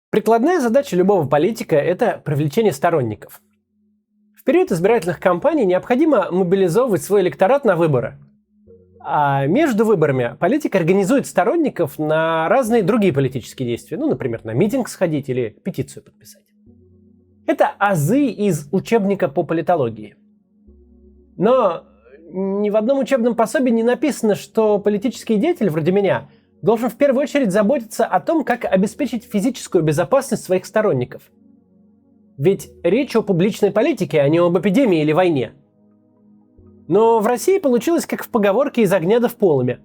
Прикладная задача любого политика – это привлечение сторонников. В период избирательных кампаний необходимо мобилизовывать свой электорат на выборы. А между выборами политик организует сторонников на разные другие политические действия. Например, на митинг сходить или петицию подписать. Это азы из учебника по политологии. Но ни в одном учебном пособии не написано, что политический деятель вроде меня должен в первую очередь заботиться о том, как обеспечить физическую безопасность своих сторонников. Ведь речь о публичной политике, а не об эпидемии или войне. Но в России получилось как в поговорке «из огня да в полымя».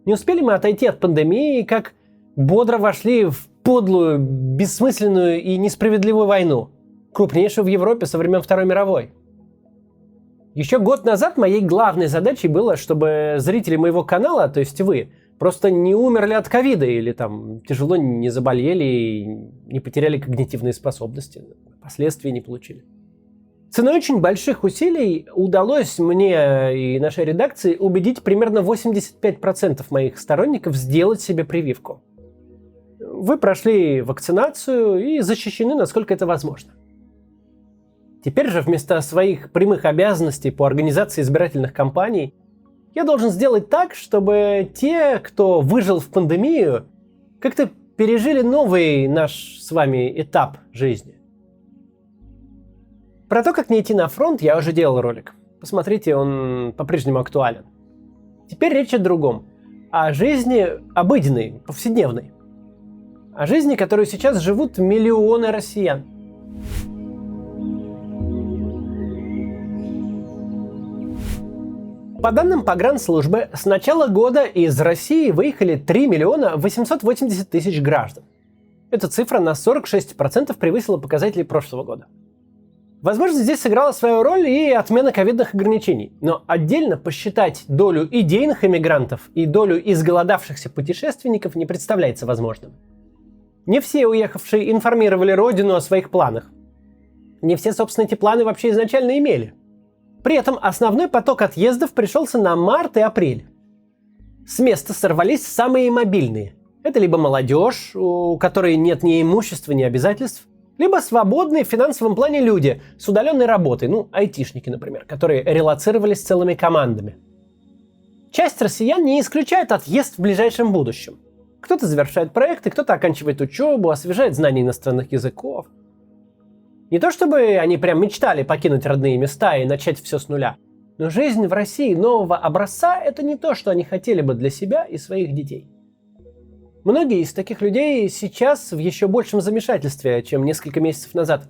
Не успели мы отойти от пандемии, как бодро вошли в подлую, бессмысленную и несправедливую войну, крупнейшую в Европе со времен Второй мировой. Еще год назад моей главной задачей было, чтобы зрители моего канала, то есть вы, просто не умерли от ковида или тяжело не заболели и не потеряли когнитивные способности, последствий не получили. Ценой очень больших усилий удалось мне и нашей редакции убедить примерно 85% моих сторонников сделать себе прививку. Вы прошли вакцинацию и защищены, насколько это возможно. Теперь же вместо своих прямых обязанностей по организации избирательных кампаний я должен сделать так, чтобы те, кто выжил в пандемию, как-то пережили новый наш с вами этап жизни. Про то, как не идти на фронт, я уже делал ролик. Посмотрите, он по-прежнему актуален. Теперь речь о другом. О жизни обыденной, повседневной. О жизни, которую сейчас живут миллионы россиян. По данным погранслужбы, с начала года из России выехали 3 миллиона 880 тысяч граждан. Эта цифра на 46% превысила показатели прошлого года. Возможно, здесь сыграла свою роль и отмена ковидных ограничений, но отдельно посчитать долю идейных эмигрантов и долю изголодавшихся путешественников не представляется возможным. Не все уехавшие информировали родину о своих планах. Не все, собственно, эти планы вообще изначально имели. При этом основной поток отъездов пришелся на март и апрель. С места сорвались самые мобильные. Это либо молодежь, у которой нет ни имущества, ни обязательств, либо свободные в финансовом плане люди с удаленной работой, айтишники, например, которые релоцировались целыми командами. Часть россиян не исключает отъезд в ближайшем будущем. Кто-то завершает проекты, кто-то оканчивает учебу, освежает знания иностранных языков. Не то чтобы они прям мечтали покинуть родные места и начать все с нуля, но жизнь в России нового образца – это не то, что они хотели бы для себя и своих детей. Многие из таких людей сейчас в еще большем замешательстве, чем несколько месяцев назад.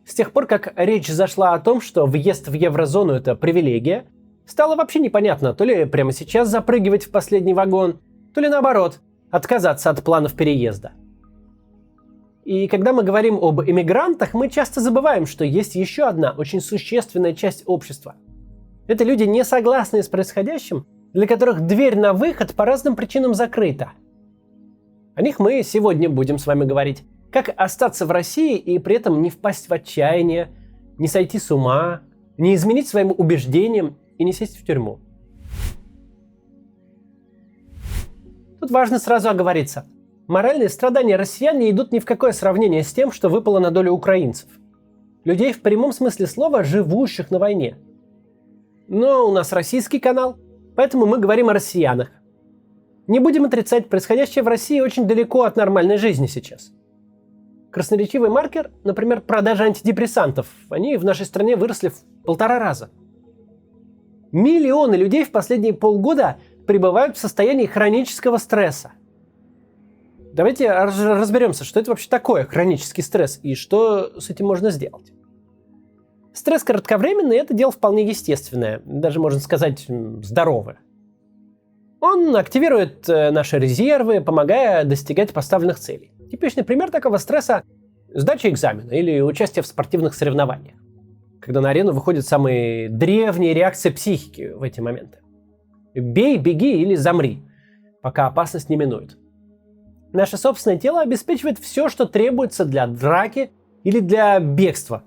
С тех пор, как речь зашла о том, что въезд в еврозону – это привилегия, стало вообще непонятно, то ли прямо сейчас запрыгивать в последний вагон, то ли наоборот, отказаться от планов переезда. И когда мы говорим об эмигрантах, мы часто забываем, что есть еще одна очень существенная часть общества. Это люди, не согласные с происходящим, для которых дверь на выход по разным причинам закрыта. О них мы сегодня будем с вами говорить. Как остаться в России и при этом не впасть в отчаяние, не сойти с ума, не изменить своим убеждениям и не сесть в тюрьму. Тут важно сразу оговориться. Моральные страдания россиян не идут ни в какое сравнение с тем, что выпало на долю украинцев. Людей в прямом смысле слова, живущих на войне. Но у нас российский канал, поэтому мы говорим о россиянах. Не будем отрицать, происходящее в России очень далеко от нормальной жизни сейчас. Красноречивый маркер, например, продажи антидепрессантов, они в нашей стране выросли в 1,5 раза. Миллионы людей в последние полгода пребывают в состоянии хронического стресса. Давайте разберемся, что это вообще такое хронический стресс и что с этим можно сделать. Стресс кратковременный – это дело вполне естественное, даже можно сказать здоровое. Он активирует наши резервы, помогая достигать поставленных целей. Типичный пример такого стресса – сдача экзамена или участие в спортивных соревнованиях, когда на арену выходят самые древние реакции психики в эти моменты. Бей, беги или замри, пока опасность не минует. Наше собственное тело обеспечивает все, что требуется для драки или для бегства.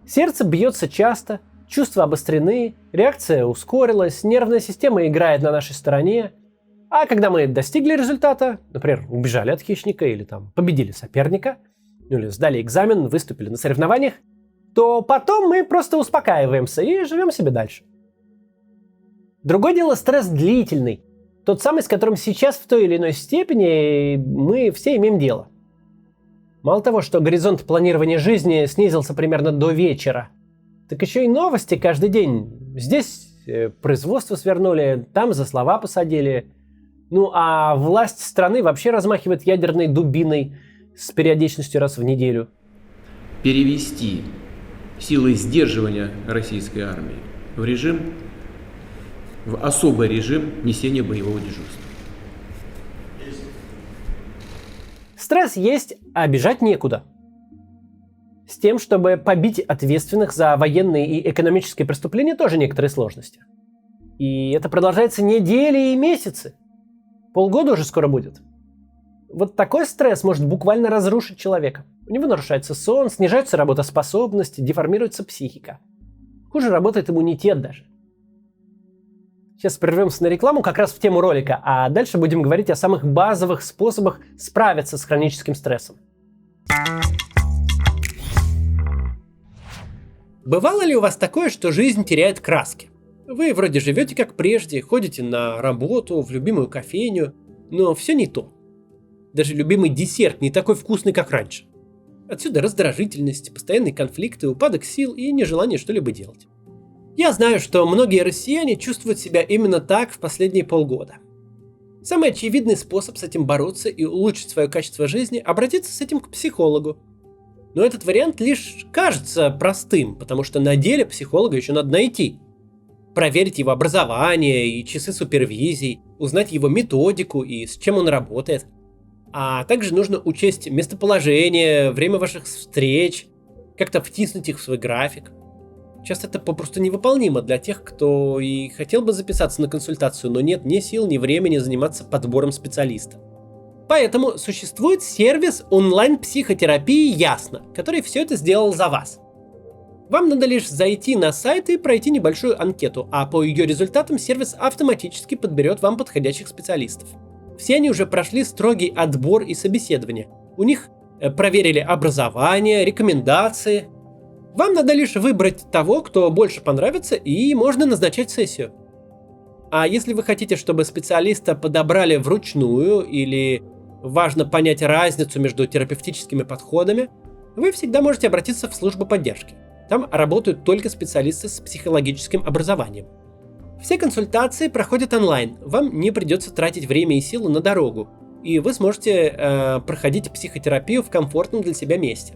Сердце бьется часто, чувства обострены, реакция ускорилась, нервная система играет на нашей стороне. А когда мы достигли результата, например, убежали от хищника или там победили соперника, ну или сдали экзамен, выступили на соревнованиях, то потом мы просто успокаиваемся и живем себе дальше. Другое дело стресс длительный, тот самый, с которым сейчас в той или иной степени мы все имеем дело. Мало того, что горизонт планирования жизни снизился примерно до вечера, так еще и новости каждый день. Здесь производство свернули, там за слова посадили. Ну а власть страны вообще размахивает ядерной дубиной с периодичностью раз в неделю. Перевести силы сдерживания российской армии в особый режим несения боевого дежурства. Стресс есть, а бежать некуда. С тем, чтобы побить ответственных за военные и экономические преступления, тоже некоторые сложности. И это продолжается недели и месяцы. Полгода уже скоро будет. Вот такой стресс может буквально разрушить человека. У него нарушается сон, снижается работоспособность, деформируется психика. Хуже работает иммунитет даже. Сейчас прервемся на рекламу как раз в тему ролика, а дальше будем говорить о самых базовых способах справиться с хроническим стрессом. Бывало ли у вас такое, что жизнь теряет краски? Вы вроде живете как прежде, ходите на работу, в любимую кофейню, но все не то. Даже любимый десерт не такой вкусный, как раньше. Отсюда раздражительность, постоянные конфликты, упадок сил и нежелание что-либо делать. Я знаю, что многие россияне чувствуют себя именно так в последние полгода. Самый очевидный способ с этим бороться и улучшить свое качество жизни – обратиться с этим к психологу. Но этот вариант лишь кажется простым, потому что на деле психолога еще надо найти. Проверить его образование и часы супервизий, узнать его методику и с чем он работает. А также нужно учесть местоположение, время ваших встреч, как-то втиснуть их в свой график. Часто это попросту невыполнимо для тех, кто и хотел бы записаться на консультацию, но нет ни сил, ни времени заниматься подбором специалиста. Поэтому существует сервис онлайн-психотерапии «Ясно», который все это сделал за вас. Вам надо лишь зайти на сайт и пройти небольшую анкету, а по ее результатам сервис автоматически подберет вам подходящих специалистов. Все они уже прошли строгий отбор и собеседование. У них проверили образование, рекомендации. Вам надо лишь выбрать того, кто больше понравится, и можно назначать сессию. А если вы хотите, чтобы специалиста подобрали вручную или важно понять разницу между терапевтическими подходами, вы всегда можете обратиться в службу поддержки. Там работают только специалисты с психологическим образованием. Все консультации проходят онлайн, вам не придется тратить время и силы на дорогу, и вы сможете проходить психотерапию в комфортном для себя месте.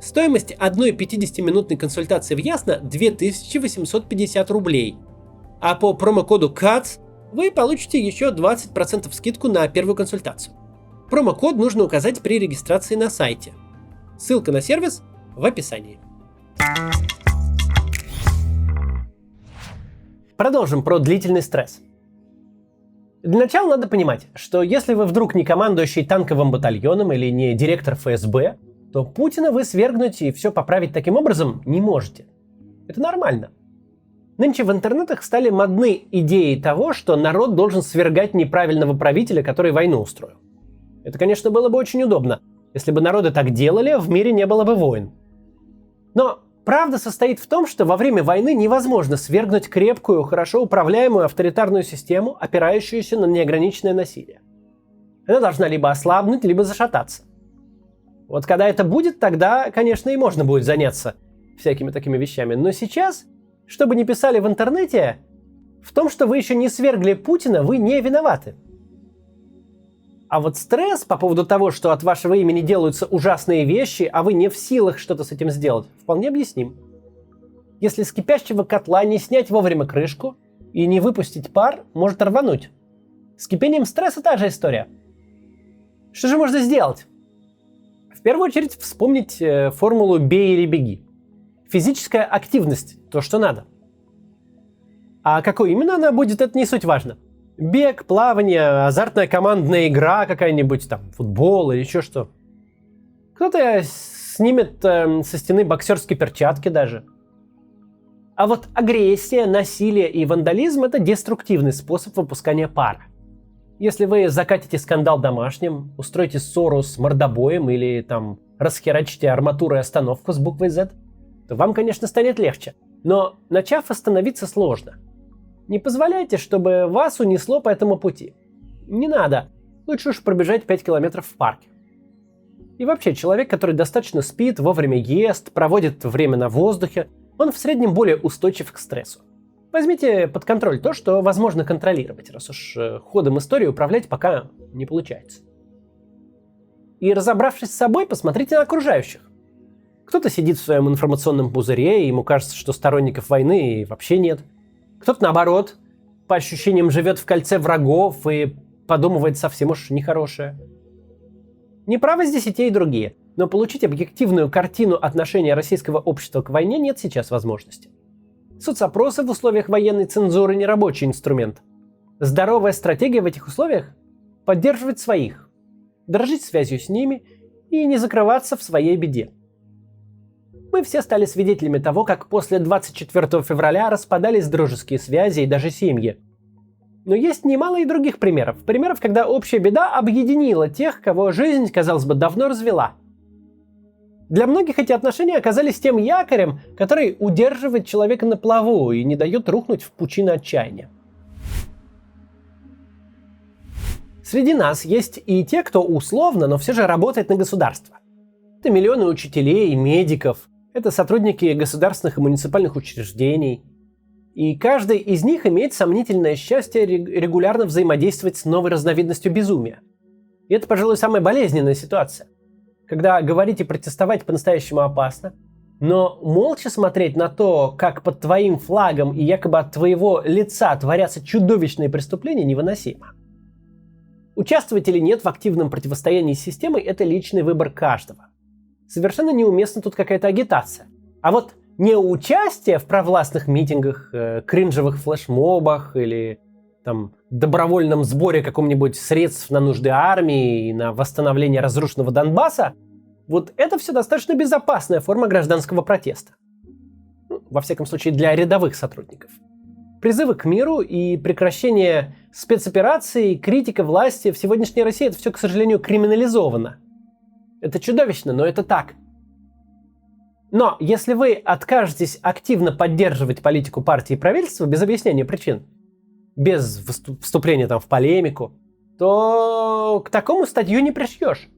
Стоимость одной 50-минутной консультации в Ясно 2850 рублей, а по промокоду CATS вы получите еще 20% скидку на первую консультацию. Промокод нужно указать при регистрации на сайте. Ссылка на сервис в описании. Продолжим про длительный стресс. Для начала надо понимать, что если вы вдруг не командующий танковым батальоном или не директор ФСБ, то Путина вы свергнуть и все поправить таким образом не можете. Это нормально. Нынче в интернетах стали модны идеи того, что народ должен свергать неправильного правителя, который войну устроил. Это, конечно, было бы очень удобно. Если бы народы так делали, в мире не было бы войн. Но правда состоит в том, что во время войны невозможно свергнуть крепкую, хорошо управляемую авторитарную систему, опирающуюся на неограниченное насилие. Она должна либо ослабнуть, либо зашататься. Вот когда это будет, тогда, конечно, и можно будет заняться всякими такими вещами. Но сейчас, что бы ни писали в интернете, в том, что вы еще не свергли Путина, вы не виноваты. А вот стресс по поводу того, что от вашего имени делаются ужасные вещи, а вы не в силах что-то с этим сделать, вполне объясним. Если с кипящего котла не снять вовремя крышку и не выпустить пар, может рвануть. С кипением стресса та же история. Что же можно сделать? В первую очередь вспомнить формулу «бей или беги». Физическая активность – то, что надо. А какой именно она будет, это не суть важно. Бег, плавание, азартная командная игра какая-нибудь, там, футбол или еще что. Кто-то снимет со стены боксерские перчатки даже. А вот агрессия, насилие и вандализм – это деструктивный способ выпускания пара. Если вы закатите скандал домашним, устроите ссору с мордобоем или там расхерачите арматурой остановку с буквой Z, то вам, конечно, станет легче. Но начав, остановиться сложно. Не позволяйте, чтобы вас унесло по этому пути. Не надо. Лучше уж пробежать 5 километров в парке. И вообще, человек, который достаточно спит, вовремя ест, проводит время на воздухе, он в среднем более устойчив к стрессу. Возьмите под контроль то, что возможно контролировать, раз уж ходом истории управлять пока не получается. И разобравшись с собой, посмотрите на окружающих. Кто-то сидит в своем информационном пузыре, и ему кажется, что сторонников войны вообще нет. Кто-то, наоборот, по ощущениям живет в кольце врагов и подумывает совсем уж нехорошее. Неправы здесь и те, и другие, но получить объективную картину отношения российского общества к войне нет сейчас возможности. Соцопросы в условиях военной цензуры не рабочий инструмент. Здоровая стратегия в этих условиях – поддерживать своих, дорожить связью с ними и не закрываться в своей беде. Мы все стали свидетелями того, как после 24 февраля распадались дружеские связи и даже семьи. Но есть немало и других примеров. Примеров, когда общая беда объединила тех, кого жизнь, казалось бы, давно развела. Для многих эти отношения оказались тем якорем, который удерживает человека на плаву и не дает рухнуть в пучину отчаяния. Среди нас есть и те, кто условно, но все же работает на государство. Это миллионы учителей, медиков, это сотрудники государственных и муниципальных учреждений. И каждый из них имеет сомнительное счастье регулярно взаимодействовать с новой разновидностью безумия. И это, пожалуй, самая болезненная ситуация. Когда говорить и протестовать по-настоящему опасно, но молча смотреть на то, как под твоим флагом и якобы от твоего лица творятся чудовищные преступления, невыносимо. Участвовать или нет в активном противостоянии с системой – это личный выбор каждого. Совершенно неуместна тут какая-то агитация. А вот неучастие в провластных митингах, кринжевых флешмобах или там, добровольном сборе каком-нибудь средств на нужды армии и на восстановление разрушенного Донбасса, вот это все достаточно безопасная форма гражданского протеста. Во всяком случае, для рядовых сотрудников. Призывы к миру и прекращение спецопераций, критика власти в сегодняшней России – это все, к сожалению, криминализовано. Это чудовищно, но это так. Но если вы откажетесь активно поддерживать политику партии и правительства без объяснения причин, без вступления там в полемику, то к такому статью не пришьешь.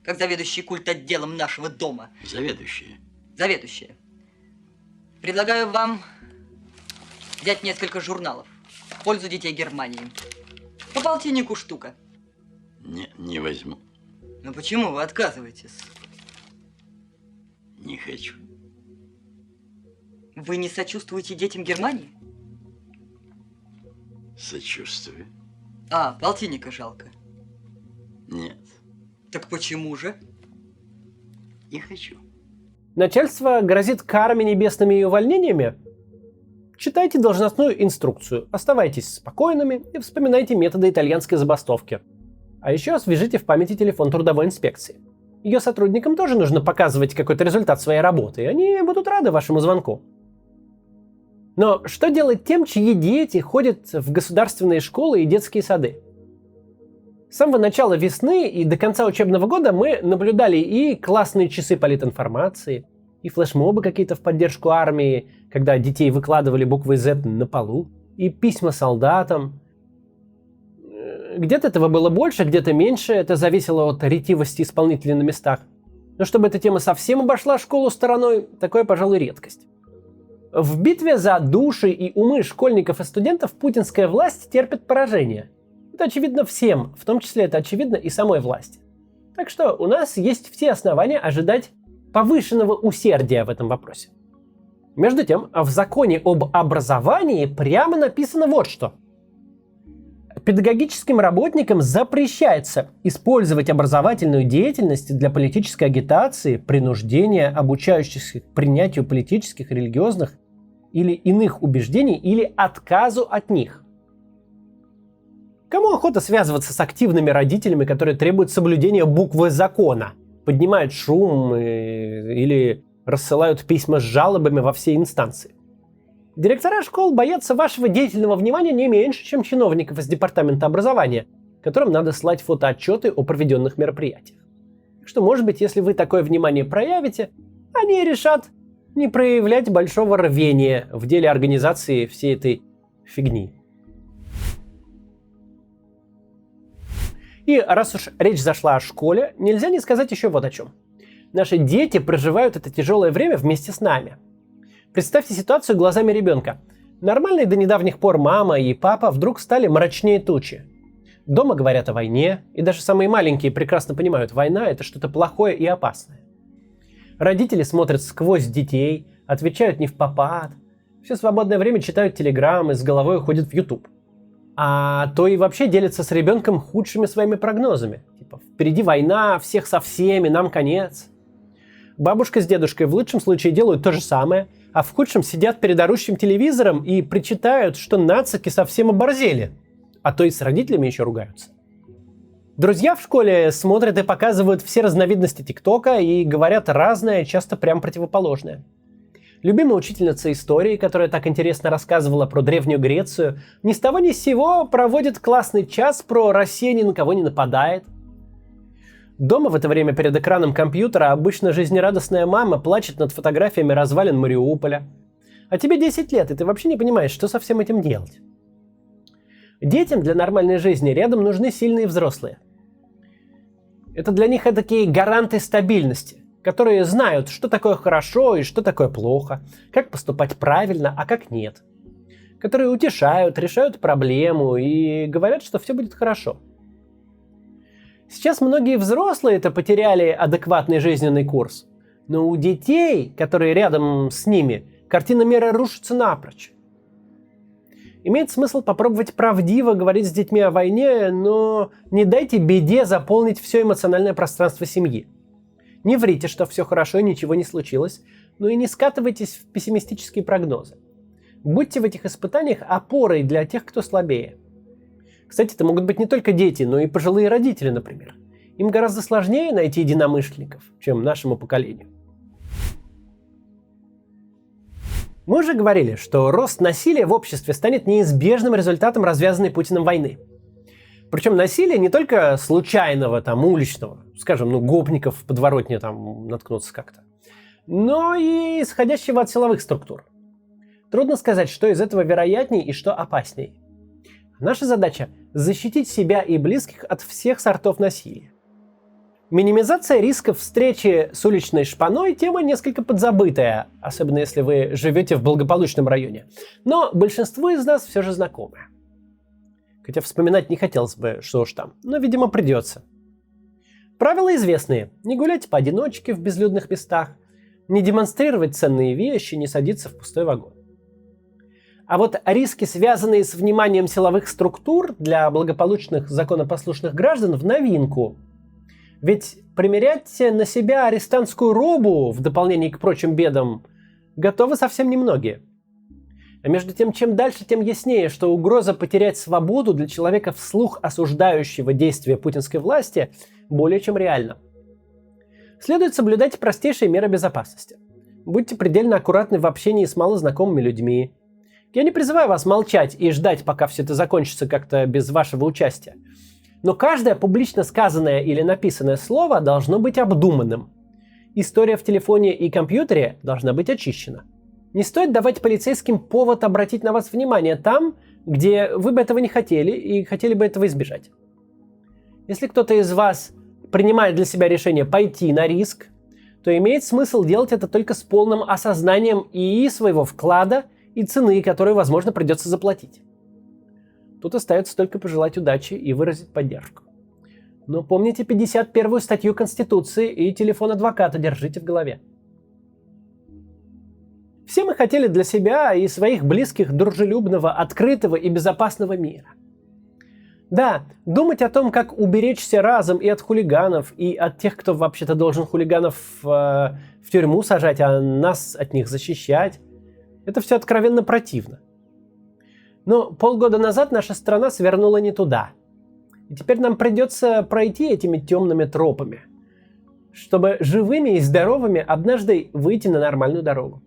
Как заведующий культотделом нашего дома. Заведующая. Предлагаю вам взять несколько журналов в пользу детей Германии. По полтиннику штука. Не возьму. Но почему вы отказываетесь? Не хочу. Вы не сочувствуете детям Германии? Сочувствую. Полтинника жалко. Нет, Так почему же? не хочу. Начальство грозит карами небесными и увольнениями? Читайте должностную инструкцию, оставайтесь спокойными и вспоминайте методы итальянской забастовки. А еще освежите в памяти телефон трудовой инспекции. Ее сотрудникам тоже нужно показывать какой-то результат своей работы, и они будут рады вашему звонку. Но что делать тем, чьи дети ходят в государственные школы и детские сады? С самого начала весны и до конца учебного года мы наблюдали и классные часы политинформации, и флешмобы какие-то в поддержку армии, когда детей выкладывали буквой Z на полу, и письма солдатам. Где-то этого было больше, где-то меньше, это зависело от ретивости исполнителей на местах. Но чтобы эта тема совсем обошла школу стороной, такое, пожалуй, редкость. В битве за души и умы школьников и студентов путинская власть терпит поражение. Это очевидно всем, в том числе это очевидно и самой власти. Так что у нас есть все основания ожидать повышенного усердия в этом вопросе. Между тем, в законе об образовании прямо написано вот что. Педагогическим работникам запрещается использовать образовательную деятельность для политической агитации, принуждения обучающихся к принятию политических, религиозных или иных убеждений или отказу от них. Кому охота связываться с активными родителями, которые требуют соблюдения буквы закона, поднимают шум или рассылают письма с жалобами во все инстанции? Директора школ боятся вашего деятельного внимания не меньше, чем чиновников из департамента образования, которым надо слать фотоотчеты о проведенных мероприятиях. Так что, может быть, если вы такое внимание проявите, они решат не проявлять большого рвения в деле организации всей этой фигни. И раз уж речь зашла о школе, нельзя не сказать еще вот о чем. Наши дети проживают это тяжелое время вместе с нами. Представьте ситуацию глазами ребенка. Нормальные до недавних пор мама и папа вдруг стали мрачнее тучи. Дома говорят о войне, и даже самые маленькие прекрасно понимают, война – это что-то плохое и опасное. Родители смотрят сквозь детей, отвечают не впопад. Все свободное время читают телеграммы, с головой уходят в YouTube. А то и вообще делятся с ребенком худшими своими прогнозами. Типа, впереди война, всех со всеми, нам конец. Бабушка с дедушкой в лучшем случае делают то же самое, а в худшем сидят перед орущим телевизором и причитают, что нацики совсем оборзели. А то и с родителями еще ругаются. Друзья в школе смотрят и показывают все разновидности ТикТока и говорят разное, часто прям противоположное. Любимая учительница истории, которая так интересно рассказывала про Древнюю Грецию, ни с того ни с сего проводит классный час про «Россия ни на кого не нападает». Дома в это время перед экраном компьютера обычно жизнерадостная мама плачет над фотографиями развалин Мариуполя. А тебе 10 лет, и ты вообще не понимаешь, что со всем этим делать. Детям для нормальной жизни рядом нужны сильные взрослые. Это для них такие гаранты стабильности, которые знают, что такое хорошо и что такое плохо, как поступать правильно, а как нет. Которые утешают, решают проблему и говорят, что все будет хорошо. Сейчас многие взрослые-то потеряли адекватный жизненный курс, но у детей, которые рядом с ними, картина мира рушится напрочь. Имеет смысл попробовать правдиво говорить с детьми о войне, но не дайте беде заполнить все эмоциональное пространство семьи. Не врите, что все хорошо и ничего не случилось, но и не скатывайтесь в пессимистические прогнозы. Будьте в этих испытаниях опорой для тех, кто слабее. Кстати, это могут быть не только дети, но и пожилые родители, например. Им гораздо сложнее найти единомышленников, чем нашему поколению. Мы уже говорили, что рост насилия в обществе станет неизбежным результатом развязанной Путиным войны. Причем насилие не только случайного, уличного, скажем, гопников в подворотне наткнуться как-то, но и исходящего от силовых структур. Трудно сказать, что из этого вероятней и что опасней. Наша задача – защитить себя и близких от всех сортов насилия. Минимизация рисков встречи с уличной шпаной – тема несколько подзабытая, особенно если вы живете в благополучном районе. Но большинству из нас все же знакомая. Хотя вспоминать не хотелось бы, что уж там, но, видимо, придется. Правила известные. Не гулять поодиночке в безлюдных местах, не демонстрировать ценные вещи, не садиться в пустой вагон. А вот риски, связанные с вниманием силовых структур для благополучных законопослушных граждан, в новинку. Ведь примерять на себя арестантскую робу, в дополнение к прочим бедам, готовы совсем немногие. А между тем, чем дальше, тем яснее, что угроза потерять свободу для человека вслух осуждающего действия путинской власти более чем реальна. Следует соблюдать простейшие меры безопасности. Будьте предельно аккуратны в общении с малознакомыми людьми. Я не призываю вас молчать и ждать, пока все это закончится как-то без вашего участия. Но каждое публично сказанное или написанное слово должно быть обдуманным. История в телефоне и компьютере должна быть очищена. Не стоит давать полицейским повод обратить на вас внимание там, где вы бы этого не хотели и хотели бы этого избежать. Если кто-то из вас принимает для себя решение пойти на риск, то имеет смысл делать это только с полным осознанием и своего вклада, и цены, которую, возможно, придется заплатить. Тут остается только пожелать удачи и выразить поддержку. Но помните 51-ю статью Конституции и телефон адвоката держите в голове. Все мы хотели для себя и своих близких дружелюбного, открытого и безопасного мира. Да, думать о том, как уберечься разом и от хулиганов, и от тех, кто вообще-то должен хулиганов в тюрьму сажать, а нас от них защищать, это все откровенно противно. Но полгода назад наша страна свернула не туда. И теперь нам придется пройти этими темными тропами, чтобы живыми и здоровыми однажды выйти на нормальную дорогу.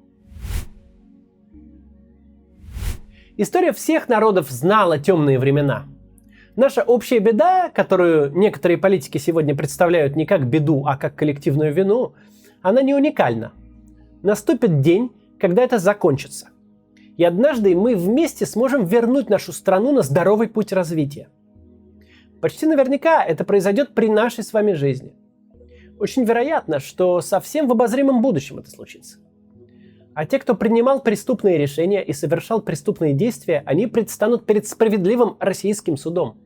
История всех народов знала темные времена. Наша общая беда, которую некоторые политики сегодня представляют не как беду, а как коллективную вину, она не уникальна. Наступит день, когда это закончится. И однажды мы вместе сможем вернуть нашу страну на здоровый путь развития. Почти наверняка это произойдет при нашей с вами жизни. Очень вероятно, что совсем в обозримом будущем это случится. А те, кто принимал преступные решения и совершал преступные действия, они предстанут перед справедливым российским судом.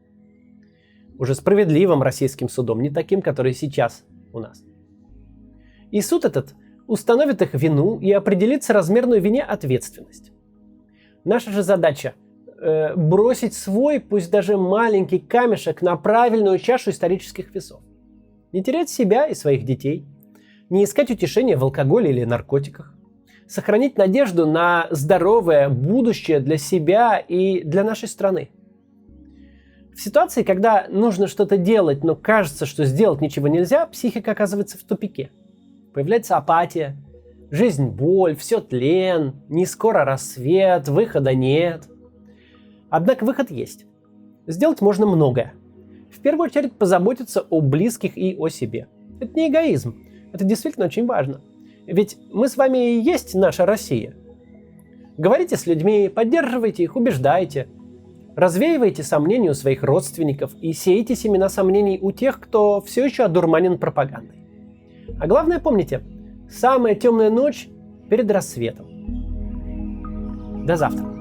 Уже справедливым российским судом, не таким, который сейчас у нас. И суд этот установит их вину и определит соразмерную вине ответственность. Наша же задача бросить свой, пусть даже маленький камешек на правильную чашу исторических весов. Не терять себя и своих детей, не искать утешения в алкоголе или наркотиках, сохранить надежду на здоровое будущее для себя и для нашей страны. В ситуации, когда нужно что-то делать, но кажется, что сделать ничего нельзя, психика оказывается в тупике. Появляется апатия, жизнь боль, все тлен, не скоро рассвет, выхода нет. Однако выход есть. Сделать можно многое. В первую очередь позаботиться о близких и о себе. Это не эгоизм, это действительно очень важно. Ведь мы с вами и есть наша Россия. Говорите с людьми, поддерживайте их, убеждайте. Развеивайте сомнения у своих родственников и сеете семена сомнений у тех, кто все еще одурманен пропагандой. А главное помните, самая темная ночь перед рассветом. До завтра.